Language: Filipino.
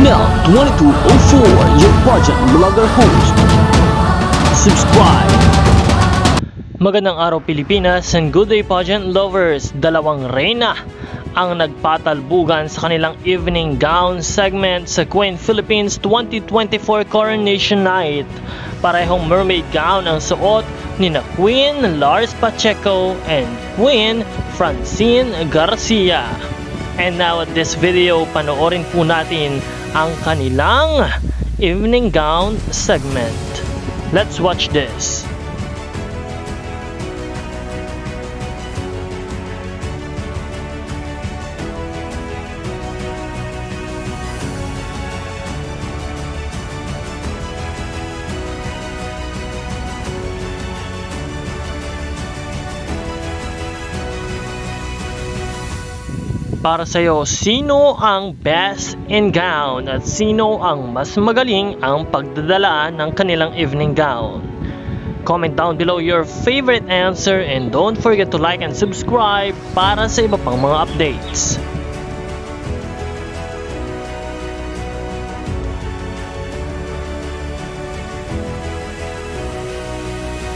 Mel 2204, your pageant vlogger host. Subscribe! Magandang araw Pilipinas and good day pageant lovers. Dalawang reyna ang nagpatalbugan sa kanilang evening gown segment sa Queen Philippines 2024 Coronation Night. Parehong mermaid gown ang suot ni na Queen Lars Pacheco and Queen Francine Garcia. And now at this video, panoorin po natin ang kanilang evening gown segment. Let's watch this. Para sa'yo, sino ang best in gown at sino ang mas magaling ang pagdadala ng kanilang evening gown? Comment down below your favorite answer and don't forget to like and subscribe para sa iba pang mga updates.